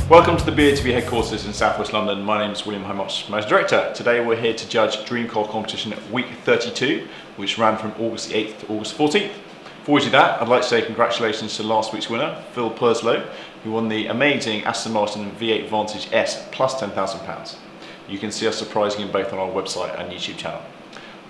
Welcome to the BATV headquarters in South West London. My name is William Homos, Managing Director. Today we're here to judge Dreamcore competition week 32, which ran from August 8th to August 14th. Before we do that, I'd like to say congratulations to last week's winner, Phil Purslow, who won the amazing Aston Martin V8 Vantage S plus £10,000. You can see us surprising him both on our website and YouTube channel.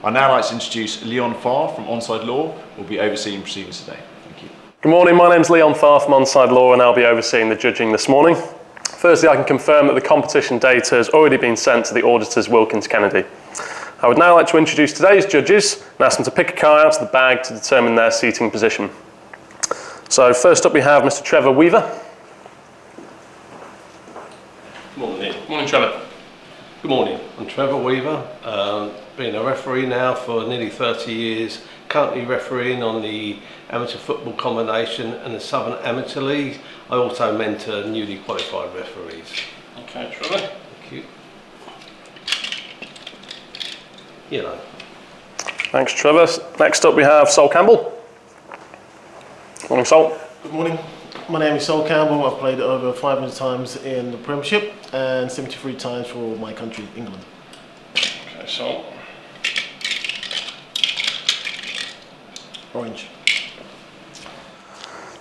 I'd now like to introduce Leon Farr from Onside Law, who will be overseeing proceedings today. Thank you. Good morning, my name's Leon Farr from Onside Law and I'll be overseeing the judging this morning. Firstly, I can confirm that the competition data has already been sent to the auditors Wilkins Kennedy. I would now like to introduce today's judges and ask them to pick a card out of the bag to determine their seating position. So first up we have Mr. Trevor Weaver. Morning. Morning, Trevor. Good morning. I'm Trevor Weaver. Been a referee now for nearly 30 years. Currently refereeing on the Amateur Football Combination and the Southern Amateur League. I also mentor newly qualified referees. Okay, Trevor. Thank you. You know. Thanks, Trevor. Next up we have Sol Campbell. Morning, Sol. Good morning. My name is Sol Campbell. I've played over 500 times in the Premiership and 73 times for my country, England. Okay, Sol. Orange.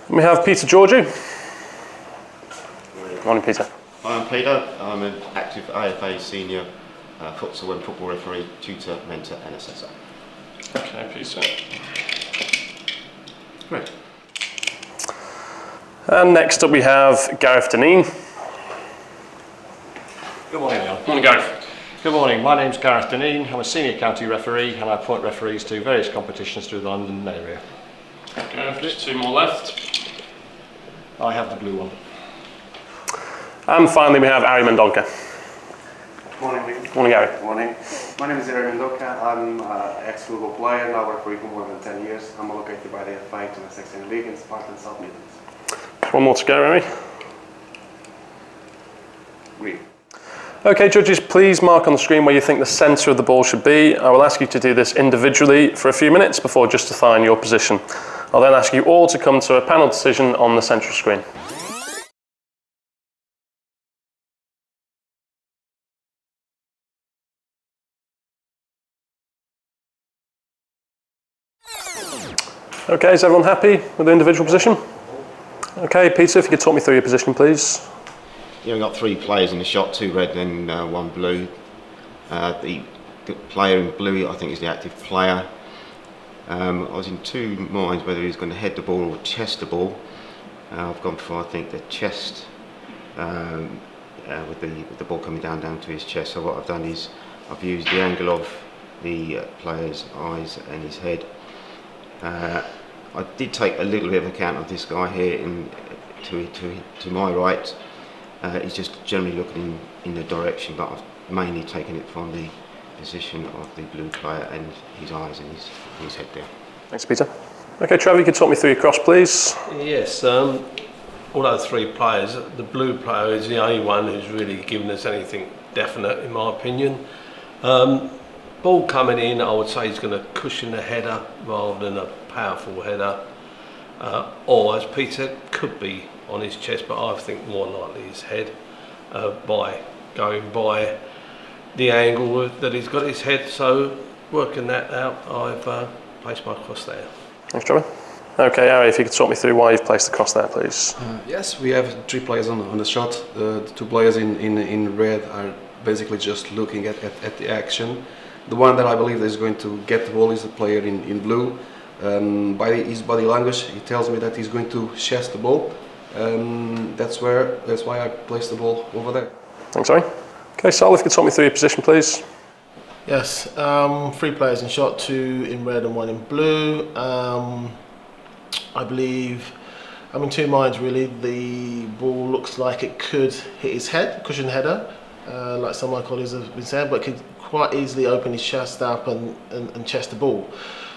We have Peter Georgiou. Morning, Peter. I'm Peter. I'm an active AFA senior futsal and football referee, tutor, mentor and assessor. Okay, Peter. Great. And next up we have Gareth Dineen. Good morning, Leon. Morning, Gareth. Good morning. My name's Gareth Dineen. I'm a senior county referee and I appoint referees to various competitions through the London area. Okay, just two more left. I have the blue one. And finally we have Ari Mendonca. Morning, Lee. Morning, Ari. Morning. My name is Ari Mendoca. I'm an ex-football player, now referee for more than 10 years. I'm located by the FA to the Section League in Spartan South Midlands. One more to go, Ari. Green. Okay, judges, please mark on the screen where you think the centre of the ball should be. I will ask you to do this individually for a few minutes before justifying your position. I'll then ask you all to come to a panel decision on the central screen. Okay, is everyone happy with the individual position? Okay, Peter, if you could talk me through your position, please. Yeah, we've got 3 players in the shot, 2 red and 1 blue. The player in blue, I think, is the active player. I was in 2 minds whether he's going to head the ball or chest the ball. I've gone for, I think, the chest with the ball coming down to his chest. So what I've done is I've used the angle of the player's eyes and his head. I did take a little bit of account of this guy here to my right. He's just generally looking in the direction, but I've mainly taken it from the position of the blue player and his eyes and his head there. Thanks, Peter. Okay, Trevor, you could talk me through your cross, please. Yes. All those 3 players, the blue player is the only one who's really given us anything definite, in my opinion. Ball coming in, I would say he's going to cushion the header rather than a powerful header. Or, as Peter, could be on his chest, but I think more likely his head, by going by the angle that he's got his head. So, working that out, I've placed my cross there. Thanks, Trevor. Okay, Ari, if you could talk me through why you've placed the cross there, please. Yes, we have 3 players on the shot. The 2 players in red are basically just looking at the action. The one that I believe is going to get the ball is the player in blue. By his body language, he tells me that he's going to chest the ball. That's why I placed the ball over there. Thanks, Ari. Okay, Sol, if you could talk me through your position, please. Yes, 3 players in shot, 2 in red and 1 in blue. I believe I'm in 2 minds really. The ball looks like it could hit his head, cushion header, like some of my colleagues have been saying, but could quite easily open his chest up and chest the ball.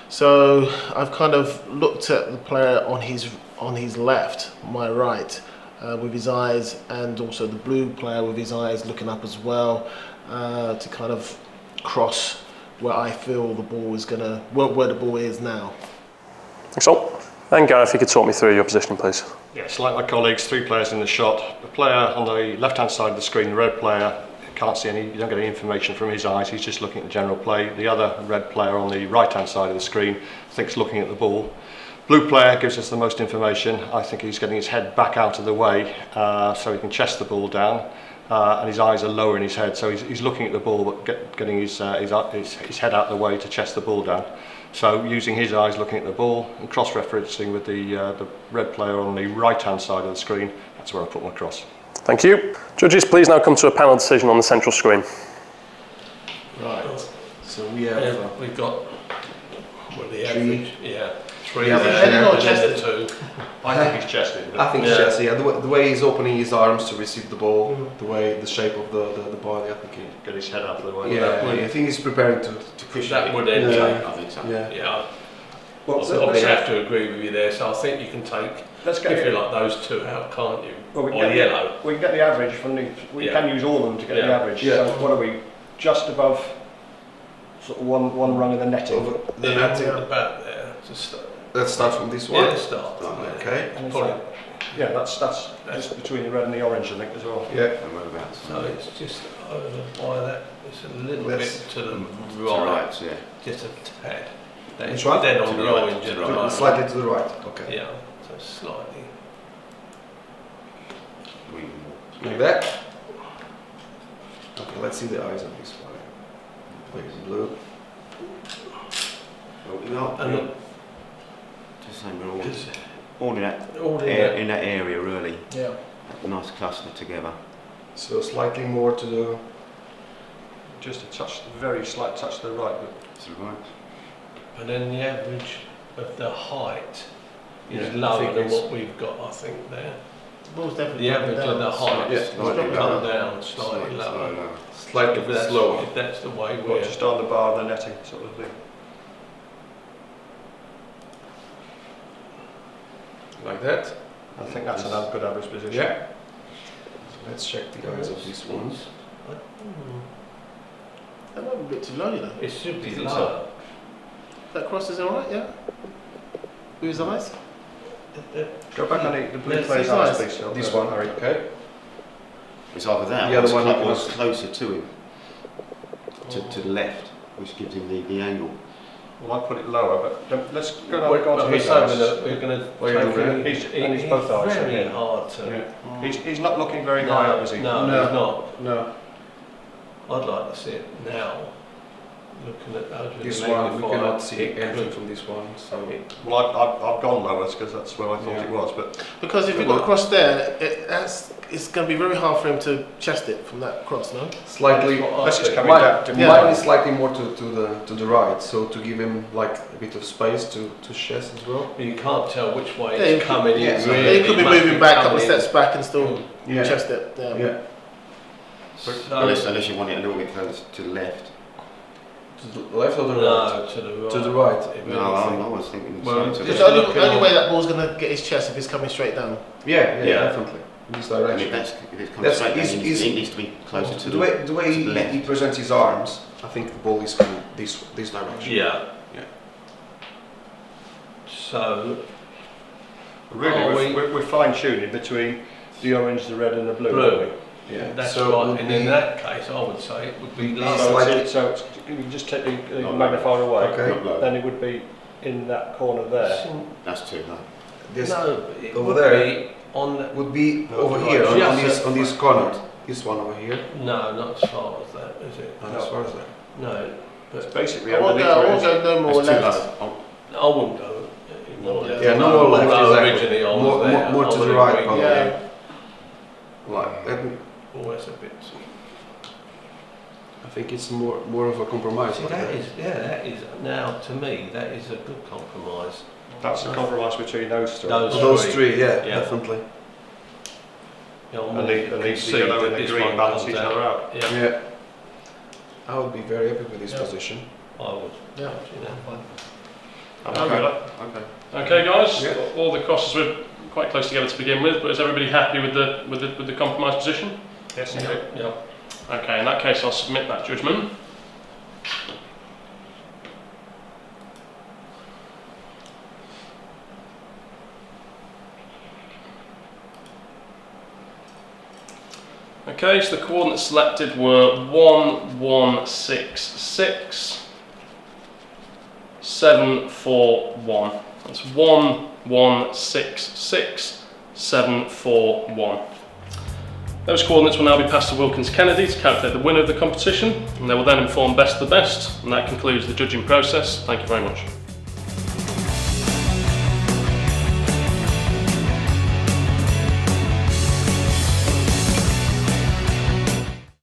So I've kind of looked at the player on his left, my right, with his eyes, and also the blue player with his eyes looking up as well, to kind of cross where I feel the ball is gonna, where the ball is now. Thanks, Sol. And Gareth, if you could talk me through your positioning, please. Yes, like my colleagues, 3 players in the shot. The player on the left-hand side of the screen, the red player, can't see any, you don't get any information from his eyes, he's just looking at the general play. The other red player on the right-hand side of the screen thinks looking at the ball. Blue player gives us the most information. I think he's getting his head back out of the way so he can chest the ball down. And his eyes are lower in his head, so he's looking at the ball but getting his head out of the way to chest the ball down. So using his eyes looking at the ball and cross-referencing with the red player on the right-hand side of the screen, that's where I put my cross. Thank you. Judges, please now come to a panel decision on the central screen. Right. So we have. We've got the Three. average. Yeah. 3 Yeah, there, headed or and then chested? the 2. I think he's chested. I think Yeah. Chelsea. Yeah, the way he's opening his arms to receive the ball, the shape of the body. I think he. Get his head out of the way. I think he's preparing to push That it. would end. Yeah. I think so. Yeah. Yeah. Well, I probably have to agree with you there. So I think you can take, let's get if you like, those 2 out, can't you? Well, we Or can get yellow. We can get the average from the. We Yeah. can use all of them to get the Yeah. average. Yeah. So what are we? Just above, sort of one rung of the netting. Over the Yeah, netting. about there. Just Let's start from this yeah, one. start. Okay. And it's Probably. like- yeah, that's just between the red and the orange, I think, as well. Yeah. And whereabouts? So it's just over by that. It's a little That's- bit to the To right, right, yeah. just a tad. That Which is one? dead To on the the right, orange to at the the right. moment. Slightly to the right. Okay. Yeah, so slightly. Like that. Okay. Let's see the eyes of this one. Plays blue. Well, you know, And look, just saying we're because all in that, all in in that area, really. Yeah. Nice cluster together. So slightly more to the. Just a touch, very slight touch to the right. But To the right. and then the average of the height is Yeah, I lower think than it's- what we've got, I think, there. The ball's definitely The dropping average down. of the height Yeah, is slightly come lower. down slightly lower. Slightly If that's, slower. if that's the way Well, we're... just on the bar of the netting, sort of thing. Like that. I think that's another good average position. Yeah. So let's check the eyes of these ones. That might be a bit too low, you know. It should be think lower. That cross is alright, yeah? With his eyes? Go back on the blue Let's player's see eyes, size. please. This one. Okay. It's either that The or other it's one or was- it's closer to him, to the left, which gives him the angle. Well, I put it lower, but let's go We're on to his going eyes. to Well, you're take right. it. He's both eyes, very yeah. hard to... Yeah. He's not looking very high up, is he? No, No. he's not. No. I'd like to see it now. Looking at those with This the one we magnifier, cannot see it anything could- from this one. So. Well, I've gone lower because that's where I thought Yeah. it was, but Because if you've got a cross there, it's going to be very hard for him to chest it from that cross, no? Slightly. That's what I this is think. coming down. Yeah. Mine is slightly more to the right, so to give him like a bit of space to chest as well. You can't tell which way Yeah, it's you coming yeah, in. so really. He could be It must moving back a couple of coming in. steps back and still Yeah. chest it. Yeah. Yeah. So, Unless you want it a little bit further to the left. To the left or the right? no, to the right. To the right. If No, anything. I was thinking Well, slightly to Because the the left. only, only way that ball's going to get his chest if he's coming straight down. Yeah, Yeah. definitely. In this And direction. if it's coming That's- straight down, is- it needs to be closer to The way to the left. he presents his arms, I think the ball is coming this direction. Yeah. Yeah. So, really we're fine tuning between the orange, the red, and the blue. Blue. aren't we? Yeah. that's So it right. would And be- in that case, I would say it would be So lower. So, Slightly- it's, you can just take the Not magnifier away, Okay. Not low. then it would be in that corner there. That's too low. This No, it over would there. be on the, would be No, over right. here on Just this at on this front. corner. This one over here. no, not as far as that, is it? As far as that. No, It's but basically I won't underneath go, I where it won't is. go no more That's too left. low. I wouldn't go. More left. Yeah, no more left, Although exactly. originally I was More- there. more I to the would right, agree. probably. Yeah. Like that, Always a bit. I think it's more of a compromise. See, like that is now to me that is a good compromise. That's the compromise between those three. Those Those three. three, yeah, Yeah. definitely. You know, And the see yellow that and the this green one balance comes each other out. Yeah, Yeah. I would be very happy with this Yeah. position. I would. Yeah. You know. I'm happy with that. Okay. Okay, guys. Yeah. All the crosses were quite close together to begin with, but is everybody happy with the compromised position? Yes, Yeah. okay. Yeah. Okay, in that case, I'll submit that judgment. Okay, so the coordinates selected were 1166 741. That's 1166 741. Those coordinates will now be passed to Wilkins Kennedy to calculate the winner of the competition, and they will then inform best of the best, and that concludes the judging process. Thank you very much.